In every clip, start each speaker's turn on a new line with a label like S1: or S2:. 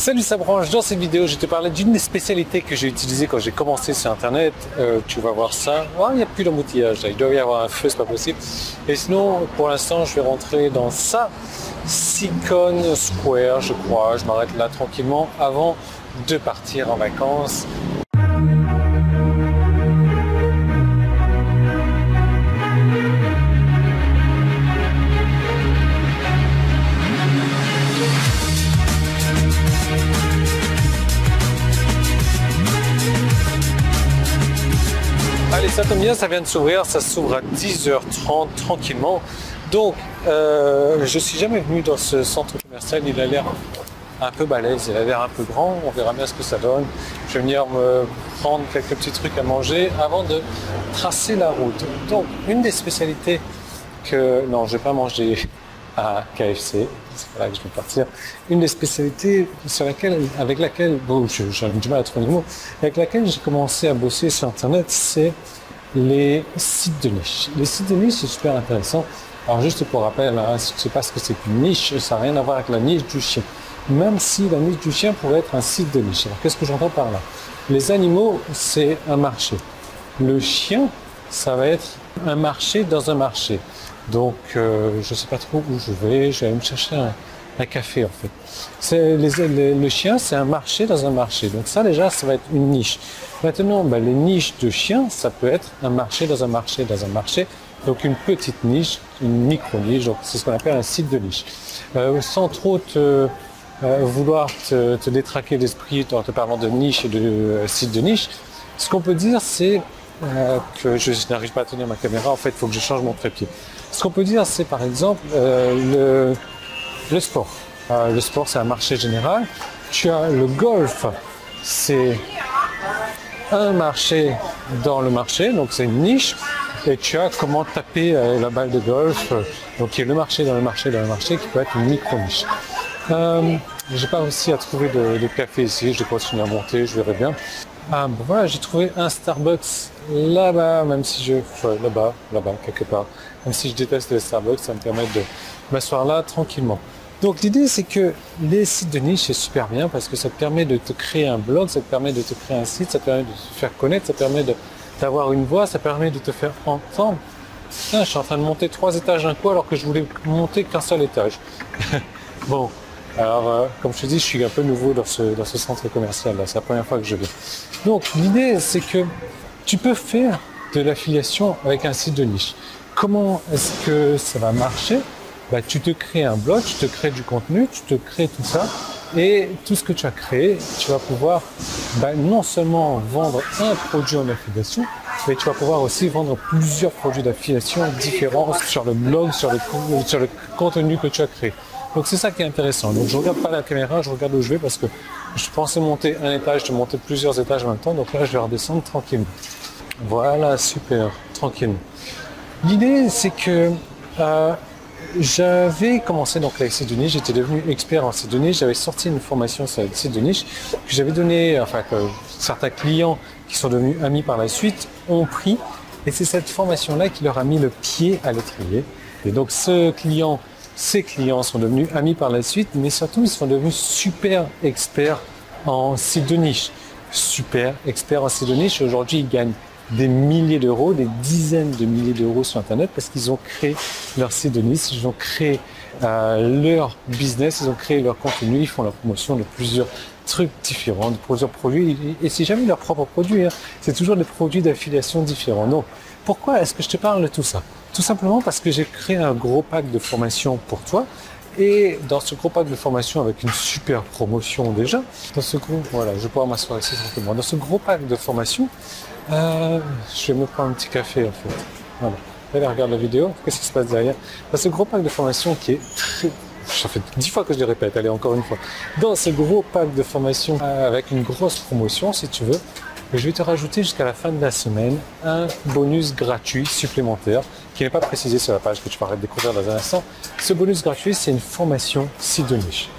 S1: Salut, ça branche. Dans cette vidéo, je vais te parler d'une des spécialités que j'ai utilisées quand j'ai commencé sur Internet. Tu vas voir ça. Oh, il n'y a plus d'embouteillage. Il doit y avoir un feu, c'est pas possible. Et sinon, pour l'instant, je vais rentrer dans ça. Seacon Square, je crois. Je m'arrête là tranquillement avant de partir en vacances. Allez, ça tombe bien, ça vient de s'ouvrir, ça s'ouvre à 10h30 tranquillement. Donc, je suis jamais venu dans ce centre commercial, il a l'air un peu balèze, il a l'air un peu grand, on verra bien ce que ça donne. Je vais venir me prendre quelques petits trucs à manger avant de tracer la route. Donc, une des spécialités que... Non, je ne vais pas manger à KFC, c'est là que je vais partir. Une des spécialités avec laquelle, bon, j'ai du mal à trouver le mot, avec laquelle j'ai commencé à bosser sur Internet, c'est les sites de niche. Les sites de niche, c'est super intéressant. Alors juste pour rappel, hein, si tu ne sais pas ce que c'est qu'une niche, ça n'a rien à voir avec la niche du chien. Même si la niche du chien pourrait être un site de niche. Alors qu'est-ce que j'entends par là? Les animaux, c'est un marché. Le chien, ça va être un marché dans un marché. Donc, je ne sais pas trop où je vais aller me chercher un café en fait. Le chien, c'est un marché dans un marché. Donc ça déjà, ça va être une niche. Maintenant, les niches de chiens, ça peut être un marché dans un marché dans un marché. Donc une petite niche, une micro-niche, donc c'est ce qu'on appelle un site de niche. Sans trop vouloir te détraquer l'esprit en te parlant de niche et de site de niche, ce qu'on peut dire, c'est que je n'arrive pas à tenir ma caméra, en fait, il faut que je change mon trépied. Ce qu'on peut dire, c'est par exemple le sport. Le sport, c'est un marché général. Tu as le golf, c'est un marché dans le marché, donc c'est une niche. Et tu as comment taper la balle de golf, donc il y a le marché dans le marché dans le marché qui peut être une micro-niche. J'ai pas réussi à trouver de café ici, je vais continuer à monter, je verrai bien. Voilà, j'ai trouvé un Starbucks là-bas, même si là-bas, quelque part. Même si je déteste les Starbucks, ça me permet de m'asseoir là tranquillement. Donc l'idée, c'est que les sites de niche, c'est super bien parce que ça te permet de te créer un blog, ça te permet de te créer un site, ça te permet de te faire connaître, ça te permet d'avoir une voix, ça permet de te faire entendre. Putain, je suis en train de monter 3 étages d'un coup alors que je voulais monter qu'un seul étage. Bon. Alors, comme je te dis, je suis un peu nouveau dans ce centre commercial, là. C'est la première fois que je viens. Donc, l'idée, c'est que tu peux faire de l'affiliation avec un site de niche. Comment est-ce que ça va marcher? Tu te crées un blog, tu te crées du contenu, tu te crées tout ça. Et tout ce que tu as créé, tu vas pouvoir non seulement vendre un produit en affiliation, mais tu vas pouvoir aussi vendre plusieurs produits d'affiliation différents sur le blog, sur le contenu que tu as créé. Donc c'est ça qui est intéressant. Donc je regarde pas la caméra, je regarde où je vais parce que je pensais monter un étage, de monter plusieurs étages en même temps. Donc là je vais redescendre tranquillement. Voilà, super, tranquillement. L'idée c'est que j'avais commencé donc avec site de niche, j'étais devenu expert en site de niche, j'avais sorti une formation sur les sites de niche que j'avais donné, que certains clients qui sont devenus amis par la suite ont pris. Et c'est cette formation-là qui leur a mis le pied à l'étrier. Et donc ces clients sont devenus amis par la suite, mais surtout ils sont devenus super experts en site de niche. Super experts en site de niche. Aujourd'hui, ils gagnent des milliers d'euros, des dizaines de milliers d'euros sur Internet parce qu'ils ont créé leur site de niche, ils ont créé leur business, ils ont créé leur contenu, ils font la promotion de plusieurs trucs différents, de plusieurs produits. Et c'est jamais leurs propres produits, hein. C'est toujours des produits d'affiliation différents. Donc, pourquoi est-ce que je te parle de tout ça? Tout simplement parce que j'ai créé un gros pack de formation pour toi. Et dans ce gros pack de formation avec une super promotion déjà, voilà, je vais pouvoir m'asseoir ici tranquillement. Dans ce gros pack de formation, je vais me prendre un petit café en fait. Voilà. Allez, regarde la vidéo, qu'est-ce qui se passe derrière? Dans ce gros pack de formation qui est très... Ça fait 10 fois que je le répète, allez, encore une fois. Dans ce gros pack de formation avec une grosse promotion, si tu veux, je vais te rajouter jusqu'à la fin de la semaine un bonus gratuit supplémentaire qui n'est pas précisé sur la page que tu vas découvrir dans un instant. Ce bonus gratuit, c'est une formation site de niche.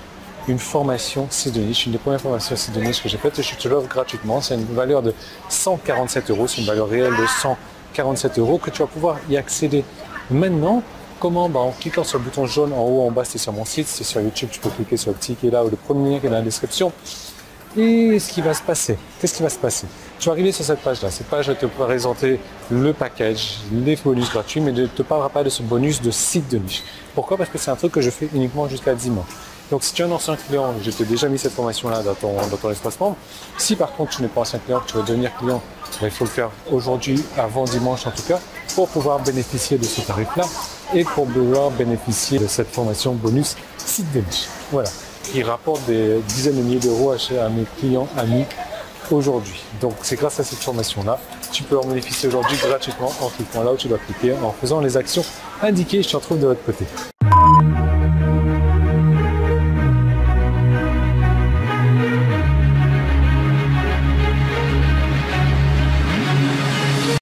S1: Une formation site de niche, une des premières formations site de niche que j'ai faites et je te l'offre gratuitement. C'est une valeur de 147 euros, c'est une valeur réelle de 147 euros que tu vas pouvoir y accéder maintenant Comment? En cliquant sur le bouton jaune en haut, en bas, c'est sur mon site, c'est sur YouTube, tu peux cliquer sur le petit qui est là ou le premier lien qui est dans la description. Et ce qui va se passer, qu'est-ce qui va se passer? Tu vas arriver sur cette page-là. Cette page va te présenter le package, les bonus gratuits, mais ne te parlera pas de ce bonus de site de niche. Pourquoi? Parce que c'est un truc que je fais uniquement jusqu'à 10 mois. Donc si tu es un ancien client, je t'ai déjà mis cette formation-là dans ton espace membre. Si par contre tu n'es pas ancien client, que tu veux devenir client, il faut le faire aujourd'hui, avant dimanche en tout cas, pour pouvoir bénéficier de ce tarif-là et pour pouvoir bénéficier de cette formation bonus site de niche. Voilà, qui rapporte des dizaines de milliers d'euros à mes clients amis aujourd'hui. Donc c'est grâce à cette formation-là, tu peux en bénéficier aujourd'hui gratuitement en cliquant là où tu dois cliquer, en faisant les actions indiquées. Je te retrouve de l'autre côté.